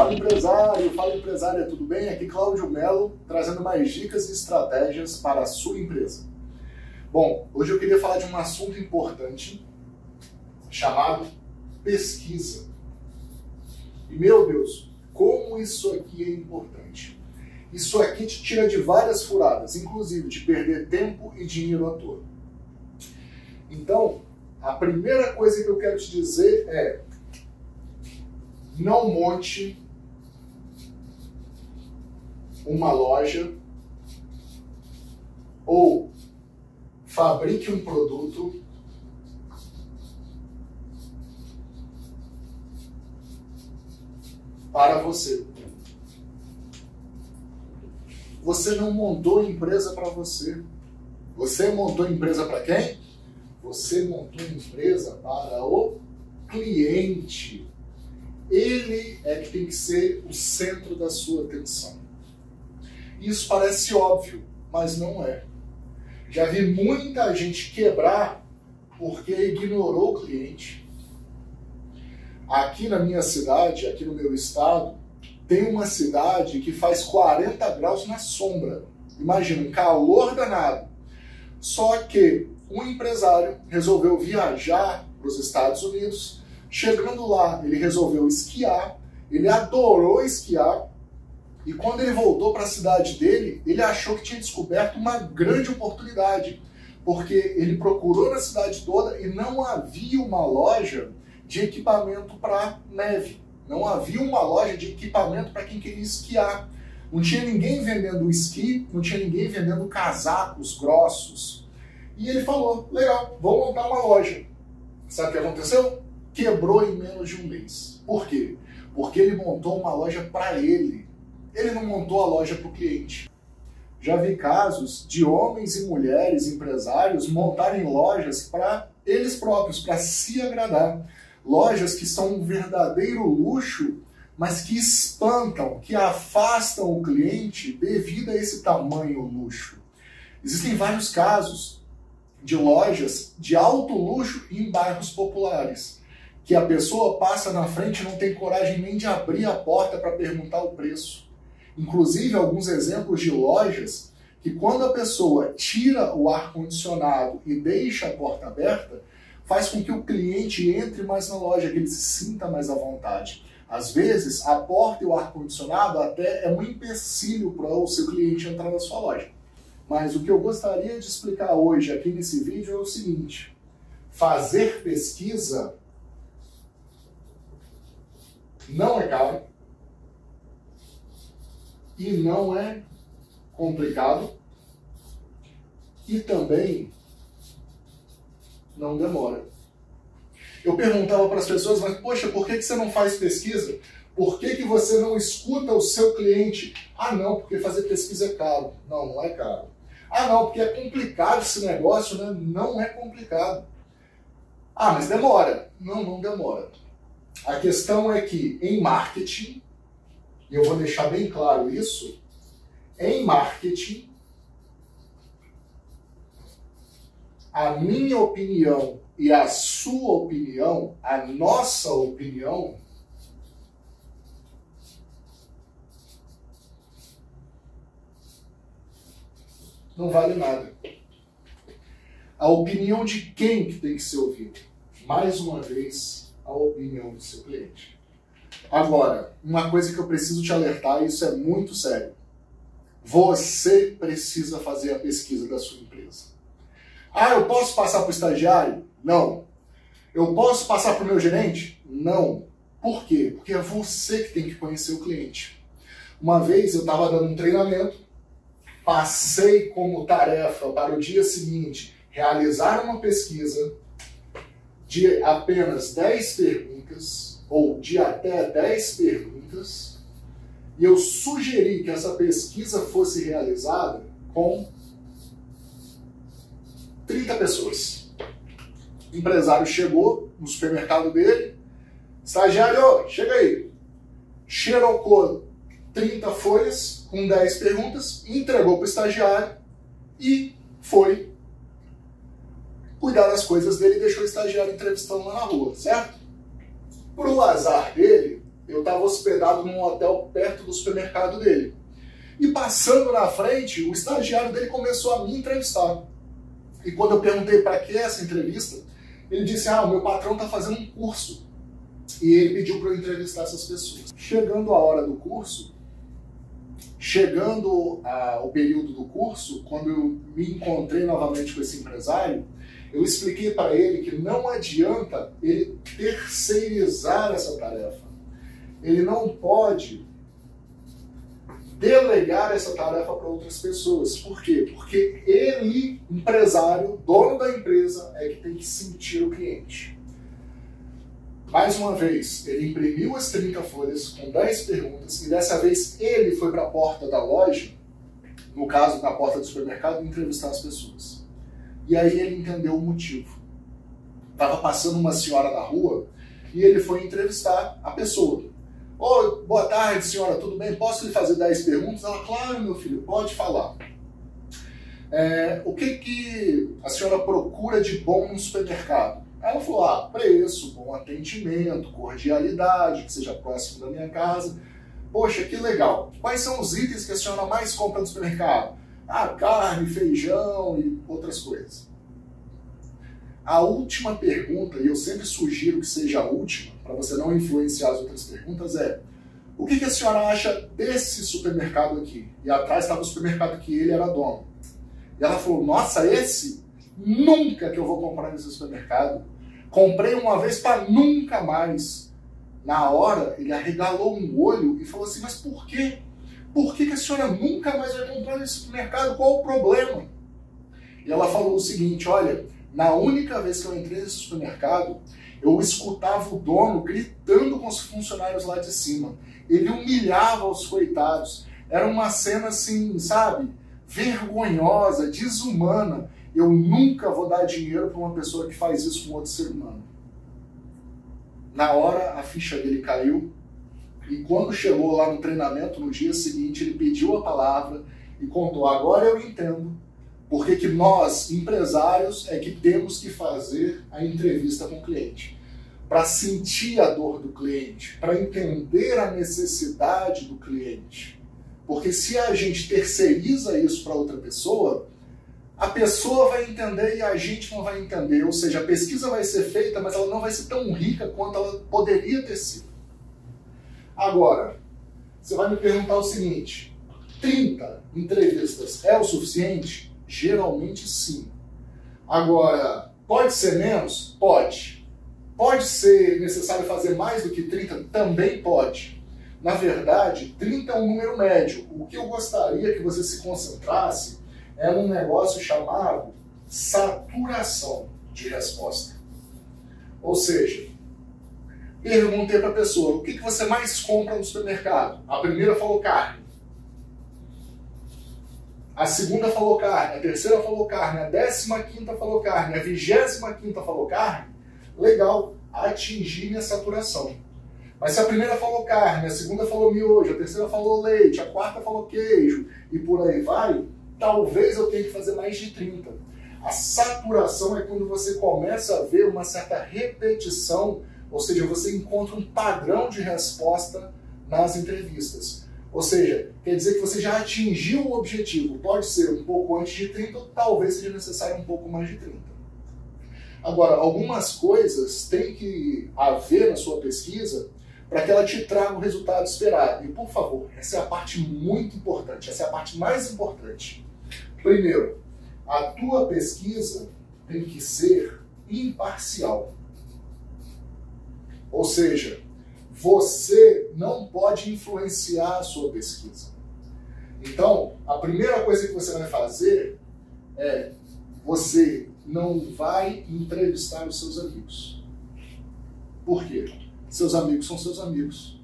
Fala empresária, tudo bem? Aqui Cláudio Melo, trazendo mais dicas e estratégias para a sua empresa. Bom, hoje eu queria falar de um assunto importante chamado pesquisa. E meu Deus, como isso aqui é importante. Isso aqui te tira de várias furadas, inclusive de perder tempo e dinheiro à toa. Então, a primeira coisa que eu quero te dizer é: não monte uma loja ou fabrique um produto para você. Você não montou empresa para você. Você montou empresa para quem? Você montou empresa para o cliente. Ele é que tem que ser o centro da sua atenção. Isso parece óbvio, mas não é. Já vi muita gente quebrar porque ignorou o cliente. Aqui na minha cidade, aqui no meu estado, tem uma cidade que faz 40 graus na sombra. Imagina, um calor danado. Só que um empresário resolveu viajar para os Estados Unidos. Chegando lá, ele resolveu esquiar. Ele adorou esquiar. E quando ele voltou para a cidade dele, ele achou que tinha descoberto uma grande oportunidade. Porque ele procurou na cidade toda e não havia uma loja de equipamento para neve. Não havia uma loja de equipamento para quem queria esquiar. Não tinha ninguém vendendo esqui, não tinha ninguém vendendo casacos grossos. E ele falou: legal, vou montar uma loja. Sabe o que aconteceu? Quebrou em menos de um mês. Por quê? Porque ele montou uma loja para ele. Ele não montou a loja para o cliente. Já vi casos de homens e mulheres empresários montarem lojas para eles próprios, para se agradar. Lojas que são um verdadeiro luxo, mas que espantam, que afastam o cliente devido a esse tamanho luxo. Existem vários casos de lojas de alto luxo em bairros populares, que a pessoa passa na frente e não tem coragem nem de abrir a porta para perguntar o preço. Inclusive, alguns exemplos de lojas que, quando a pessoa tira o ar-condicionado e deixa a porta aberta, faz com que o cliente entre mais na loja, que ele se sinta mais à vontade. Às vezes, a porta e o ar-condicionado até é um empecilho para o seu cliente entrar na sua loja. Mas o que eu gostaria de explicar hoje aqui nesse vídeo é o seguinte: fazer pesquisa não é caro e não é complicado e também não demora. Eu perguntava para as pessoas: mas poxa, por que você não faz pesquisa? Por que você não escuta o seu cliente? Ah não, porque fazer pesquisa é caro. Não, não é caro. Ah não, porque é complicado esse negócio, né? Não é complicado. Ah, mas demora. Não, não demora. A questão é que em marketing, e eu vou deixar bem claro isso, em marketing, a minha opinião e a sua opinião, a nossa opinião, não vale nada. A opinião de quem que tem que ser ouvida? Mais uma vez, a opinião do seu cliente. Agora, uma coisa que eu preciso te alertar, e isso é muito sério. Você precisa fazer a pesquisa da sua empresa. Ah, eu posso passar para o estagiário? Não. Eu posso passar para o meu gerente? Não. Por quê? Porque é você que tem que conhecer o cliente. Uma vez eu estava dando um treinamento, passei como tarefa para o dia seguinte realizar uma pesquisa de apenas 10 perguntas, ou de até 10 perguntas, e eu sugeri que essa pesquisa fosse realizada com 30 pessoas. O empresário chegou no supermercado dele: estagiário, chega aí. Xerocou 30 folhas com 10 perguntas, entregou para o estagiário e foi cuidar das coisas dele e deixou o estagiário entrevistando lá na rua, certo? Por o azar dele, eu estava hospedado num hotel perto do supermercado dele. E passando na frente, o estagiário dele começou a me entrevistar. E quando eu perguntei para que essa entrevista, ele disse, o meu patrão está fazendo um curso. E ele pediu para eu entrevistar essas pessoas. Chegando a hora do curso, chegando ao período do curso, quando eu me encontrei novamente com esse empresário, eu expliquei para ele que não adianta ele terceirizar essa tarefa. Ele não pode delegar essa tarefa para outras pessoas. Por quê? Porque ele, empresário, dono da empresa, é que tem que sentir o cliente. Mais uma vez, ele imprimiu as 30 folhas com 10 perguntas e dessa vez ele foi para a porta da loja, no caso, na porta do supermercado, entrevistar as pessoas. E aí ele entendeu o motivo. Estava passando uma senhora na rua e ele foi entrevistar a pessoa. Oi, boa tarde, senhora, tudo bem? Posso lhe fazer 10 perguntas? Ela, claro, meu filho, pode falar. O que a senhora procura de bom no supermercado? Ela falou, preço, bom atendimento, cordialidade, que seja próximo da minha casa. Poxa, que legal. Quais são os itens que a senhora mais compra no supermercado? Carne, feijão e outras coisas. A última pergunta, e eu sempre sugiro que seja a última, para você não influenciar as outras perguntas, o que a senhora acha desse supermercado aqui? E atrás estava o supermercado que ele era dono. E ela falou, nossa, esse? Nunca que eu vou comprar nesse supermercado. Comprei uma vez para nunca mais. Na hora, ele arregalou um olho e falou assim, mas por quê? Por que a senhora nunca mais vai comprar nesse supermercado? Qual o problema? E ela falou o seguinte, olha, na única vez que eu entrei nesse supermercado, eu escutava o dono gritando com os funcionários lá de cima. Ele humilhava os coitados. Era uma cena assim, sabe, vergonhosa, desumana. Eu nunca vou dar dinheiro para uma pessoa que faz isso com outro ser humano. Na hora, a ficha dele caiu. E quando chegou lá no treinamento, no dia seguinte, ele pediu a palavra e contou, agora eu entendo porque que nós, empresários, é que temos que fazer a entrevista com o cliente. Para sentir a dor do cliente, para entender a necessidade do cliente. Porque se a gente terceiriza isso para outra pessoa, a pessoa vai entender e a gente não vai entender. Ou seja, a pesquisa vai ser feita, mas ela não vai ser tão rica quanto ela poderia ter sido. Agora, você vai me perguntar o seguinte, 30 entrevistas é o suficiente? Geralmente sim. Agora, pode ser menos? Pode. Pode ser necessário fazer mais do que 30? Também pode. Na verdade, 30 é um número médio. O que eu gostaria que você se concentrasse é num negócio chamado saturação de resposta. Ou seja, perguntei para a pessoa, o que você mais compra no supermercado? A primeira falou carne. A segunda falou carne, a terceira falou carne, a 15ª falou carne, a 25ª falou carne. Legal, atingi minha saturação. Mas se a primeira falou carne, a segunda falou miojo, a terceira falou leite, a quarta falou queijo e por aí vai, talvez eu tenha que fazer mais de 30. A saturação é quando você começa a ver uma certa repetição, ou seja, você encontra um padrão de resposta nas entrevistas. Ou seja, quer dizer que você já atingiu o objetivo. Pode ser um pouco antes de 30, ou talvez seja necessário um pouco mais de 30. Agora, algumas coisas tem que haver na sua pesquisa para que ela te traga o resultado esperado. E, por favor, essa é a parte muito importante, essa é a parte mais importante. Primeiro, a tua pesquisa tem que ser imparcial. Ou seja, você não pode influenciar a sua pesquisa. Então, a primeira coisa que você vai fazer é você não vai entrevistar os seus amigos. Por quê? Seus amigos são seus amigos.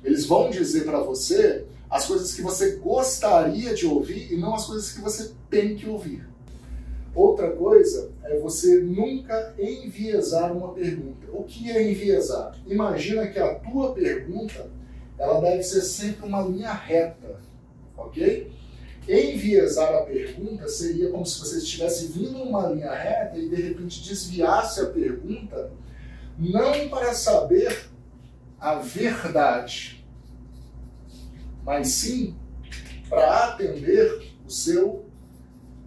Eles vão dizer para você as coisas que você gostaria de ouvir e não as coisas que você tem que ouvir. Outra coisa é você nunca enviesar uma pergunta. O que é enviesar? Imagina que a tua pergunta ela deve ser sempre uma linha reta, ok? Enviesar a pergunta seria como se você estivesse vindo numa linha reta e de repente desviasse a pergunta, não para saber a verdade, mas sim para atender o seu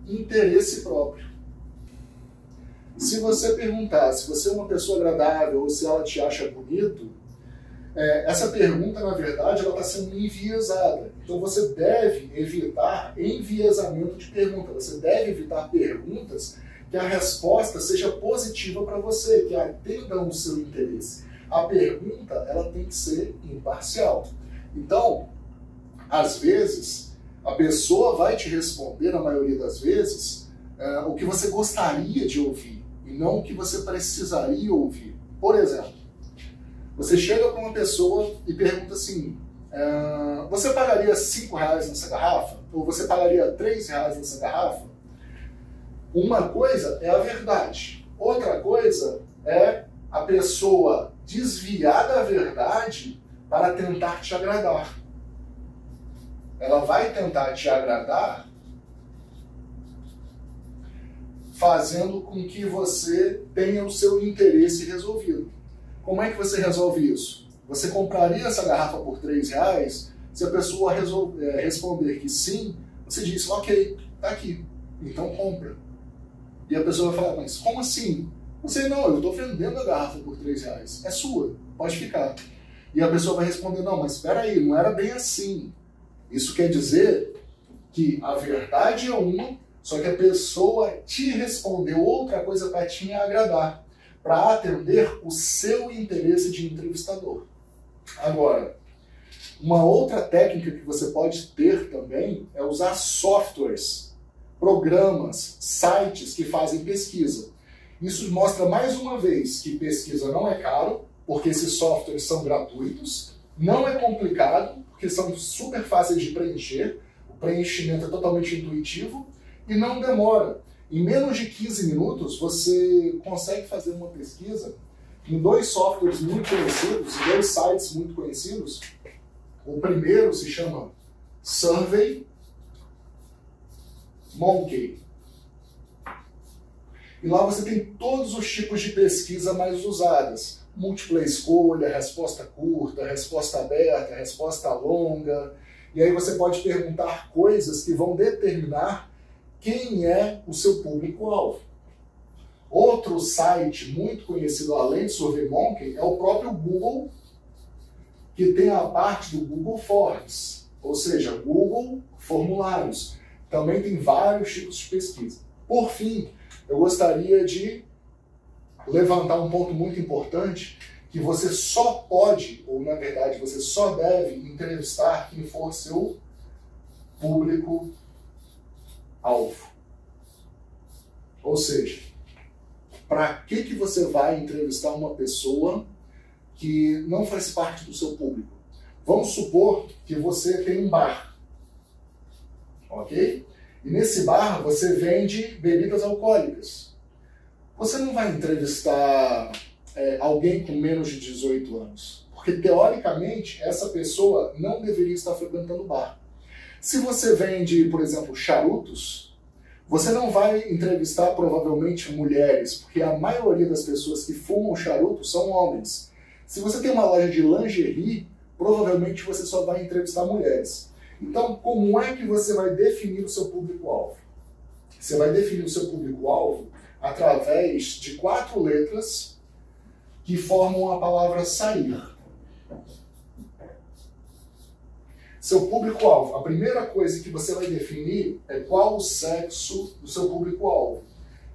interesse próprio. Se você perguntar se você é uma pessoa agradável ou se ela te acha bonito, essa pergunta, na verdade, ela está sendo enviesada. Então você deve evitar enviesamento de pergunta. Você deve evitar perguntas que a resposta seja positiva para você, que atendam o seu interesse. A pergunta, ela tem que ser imparcial. Então, às vezes, a pessoa vai te responder, na maioria das vezes, o que você gostaria de ouvir, e não o que você precisaria ouvir. Por exemplo, você chega para uma pessoa e pergunta assim, você pagaria R$5 nessa garrafa? Ou você pagaria R$3 nessa garrafa? Uma coisa é a verdade. Outra coisa é a pessoa desviar da verdade para tentar te agradar. Ela vai tentar te agradar fazendo com que você tenha o seu interesse resolvido. Como é que você resolve isso? Você compraria essa garrafa por R$3? Se a pessoa responder que sim, você diz, ok, tá aqui, então compra. E a pessoa vai falar, mas como assim? Você, não, eu estou vendendo a garrafa por R$3, é sua, pode ficar. E a pessoa vai responder, não, mas espera aí, não era bem assim. Isso quer dizer que a verdade é uma, só que a pessoa te respondeu outra coisa para te agradar, para atender o seu interesse de entrevistador. Agora, uma outra técnica que você pode ter também é usar softwares, programas, sites que fazem pesquisa. Isso mostra mais uma vez que pesquisa não é caro, porque esses softwares são gratuitos, não é complicado, porque são super fáceis de preencher, o preenchimento é totalmente intuitivo e não demora. Em menos de 15 minutos, você consegue fazer uma pesquisa em 2 softwares muito conhecidos, 2 sites muito conhecidos. O primeiro se chama SurveyMonkey. E lá você tem todos os tipos de pesquisa mais usadas. Múltipla escolha, resposta curta, resposta aberta, resposta longa. E aí você pode perguntar coisas que vão determinar quem é o seu público-alvo. Outro site muito conhecido além de SurveyMonkey é o próprio Google, que tem a parte do Google Forms, ou seja, Google Formulários. Também tem vários tipos de pesquisa. Por fim, eu gostaria de levantar um ponto muito importante, que você só pode, ou na verdade você só deve entrevistar quem for seu público-alvo. Ou seja, para que você vai entrevistar uma pessoa que não faz parte do seu público? Vamos supor que você tem um bar, ok? E nesse bar você vende bebidas alcoólicas. Você não vai entrevistar alguém com menos de 18 anos, porque teoricamente essa pessoa não deveria estar frequentando o bar. Se você vende, por exemplo, charutos, você não vai entrevistar provavelmente mulheres, porque a maioria das pessoas que fumam charuto são homens. Se você tem uma loja de lingerie, provavelmente você só vai entrevistar mulheres. Então, como é que você vai definir o seu público-alvo? Você vai definir o seu público-alvo através de 4 letras que formam a palavra sair. Seu público-alvo, a primeira coisa que você vai definir é qual o sexo do seu público-alvo.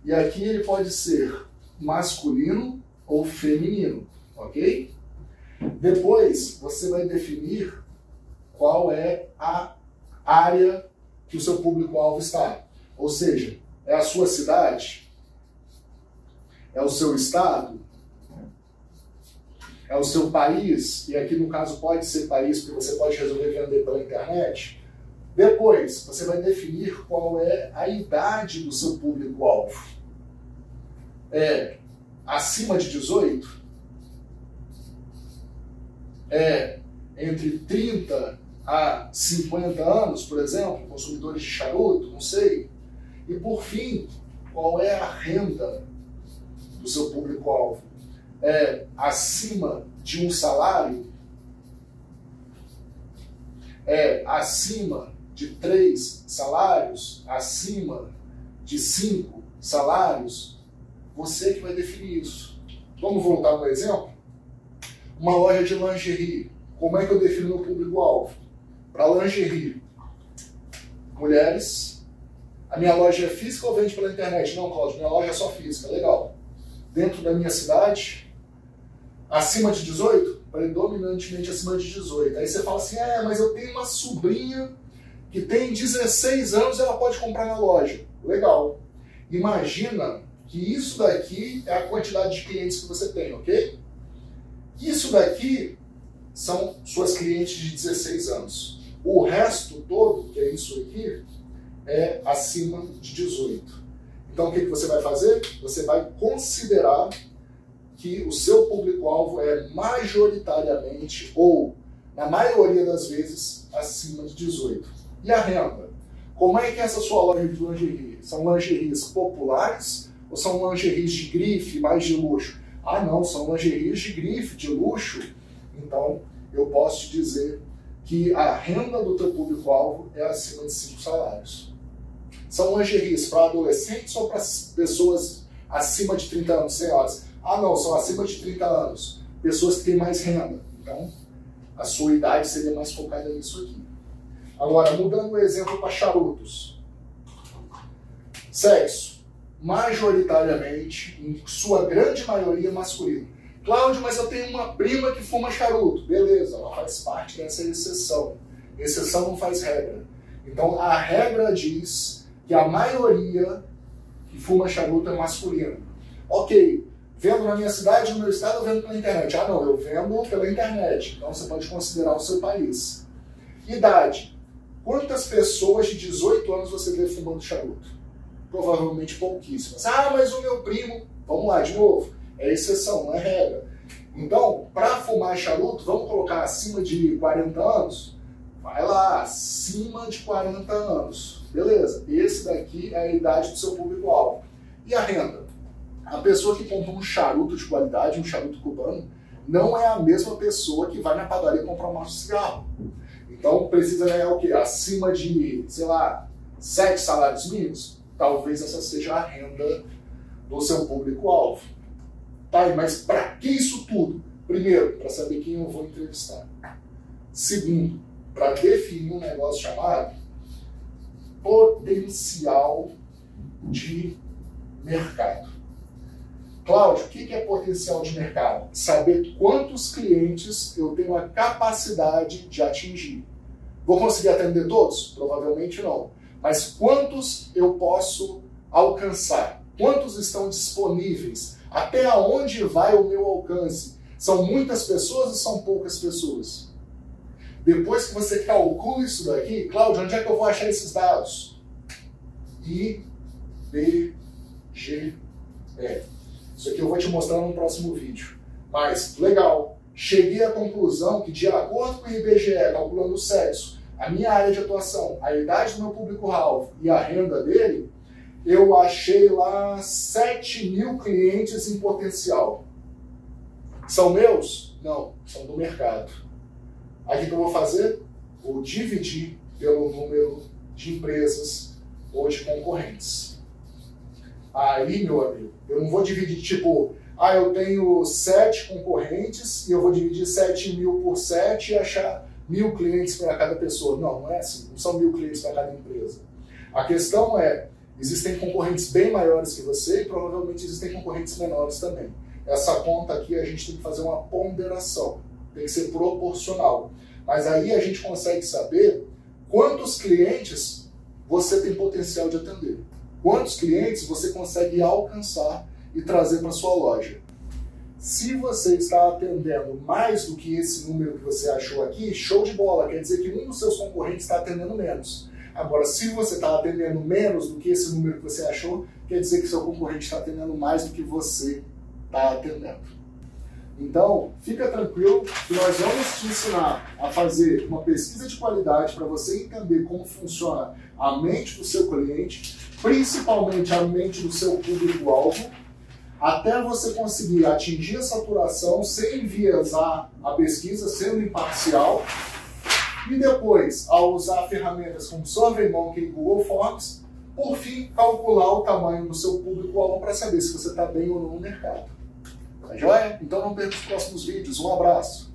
E aqui ele pode ser masculino ou feminino, ok? Depois, você vai definir qual é a área que o seu público-alvo está. Ou seja, é a sua cidade? É o seu estado? É o seu país? E aqui no caso pode ser país, porque você pode resolver vender pela internet. Depois, você vai definir qual é a idade do seu público-alvo. É acima de 18? É entre 30 a 50 anos, por exemplo, consumidores de charuto, não sei. E por fim, qual é a renda do seu público-alvo? É acima de um salário? é acima de 3 salários, acima de 5 salários, você que vai definir isso. Vamos voltar no exemplo? Uma loja de lingerie. Como é que eu defino meu público-alvo? Para lingerie, mulheres. A minha loja é física ou vende pela internet? Não, Cláudio, minha loja é só física. Legal. Dentro da minha cidade, acima de 18? Predominantemente acima de 18. Aí você fala assim, mas eu tenho uma sobrinha que tem 16 anos e ela pode comprar na loja. Legal. Imagina que isso daqui é a quantidade de clientes que você tem, ok? Isso daqui são suas clientes de 16 anos. O resto todo, que é isso aqui, é acima de 18. Então o que você vai fazer? Você vai considerar que o seu público-alvo é majoritariamente, ou na maioria das vezes, acima de 18. E a renda? Como é que é essa sua loja de lingerie? São lingeries populares ou são lingeries de grife, mais de luxo? Ah não, são lingeries de grife, de luxo. Então eu posso te dizer que a renda do teu público-alvo é acima de 5 salários. São lingeries para adolescentes ou para pessoas acima de 30 anos, senhoras? Ah não, são acima de 30 anos, pessoas que têm mais renda. Então a sua idade seria mais focada nisso aqui. Agora, mudando o exemplo para charutos. Sexo, majoritariamente, em sua grande maioria, masculino. Cláudio, mas eu tenho uma prima que fuma charuto. Beleza, ela faz parte dessa exceção. Exceção não faz regra. Então, a regra diz que a maioria que fuma charuto é masculina. Ok, vendo na minha cidade, no meu estado, eu vendo pela internet. Ah não, eu vendo pela internet. Então, você pode considerar o seu país. Idade. Quantas pessoas de 18 anos você vê fumando charuto? Provavelmente pouquíssimas. Ah, mas o meu primo... Vamos lá, de novo. É exceção, não é regra. Então, para fumar charuto, vamos colocar acima de 40 anos? Vai lá, acima de 40 anos. Beleza, esse daqui é a idade do seu público-alvo. E a renda? A pessoa que compra um charuto de qualidade, um charuto cubano, não é a mesma pessoa que vai na padaria comprar um maço de cigarro. Então, precisa ganhar o quê? Acima de, sei lá, 7 salários mínimos? Talvez essa seja a renda do seu público-alvo. Tá, mas para que isso tudo? Primeiro, para saber quem eu vou entrevistar. Segundo, para definir um negócio chamado potencial de mercado. Cláudio, o que é potencial de mercado? Saber quantos clientes eu tenho a capacidade de atingir. Vou conseguir atender todos? Provavelmente não. Mas quantos eu posso alcançar? Quantos estão disponíveis? Até onde vai o meu alcance? São muitas pessoas ou são poucas pessoas? Depois que você calcula isso daqui, Cláudio, onde é que eu vou achar esses dados? IBGE. Isso aqui eu vou te mostrar no próximo vídeo. Mas, legal, cheguei à conclusão que, de acordo com o IBGE, calculando o sexo, a minha área de atuação, a idade do meu público-alvo e a renda dele, eu achei lá 7.000 clientes em potencial. São meus? Não, são do mercado. Aí o que eu vou fazer? Vou dividir pelo número de empresas ou de concorrentes. Aí, meu amigo, eu não vou dividir tipo, eu tenho 7 concorrentes e eu vou dividir 7.000 por 7 e achar 1.000 clientes para cada pessoa. Não, não é assim. Não são 1.000 clientes para cada empresa. A questão é, existem concorrentes bem maiores que você e provavelmente existem concorrentes menores também. Essa conta aqui a gente tem que fazer uma ponderação. Tem que ser proporcional. Mas aí a gente consegue saber quantos clientes você tem potencial de atender. Quantos clientes você consegue alcançar e trazer para sua loja. Se você está atendendo mais do que esse número que você achou aqui, show de bola, quer dizer que um dos seus concorrentes está atendendo menos. Agora, se você está atendendo menos do que esse número que você achou, quer dizer que seu concorrente está atendendo mais do que você está atendendo. Então, fica tranquilo que nós vamos te ensinar a fazer uma pesquisa de qualidade para você entender como funciona a mente do seu cliente, principalmente a mente do seu público-alvo, até você conseguir atingir a saturação sem enviesar a pesquisa, sendo imparcial. E depois, ao usar ferramentas como SurveyMonkey e Google Forms, por fim, calcular o tamanho do seu público-alvo para saber se você está bem ou não no mercado. Tá joia? Então não perca os próximos vídeos. Um abraço!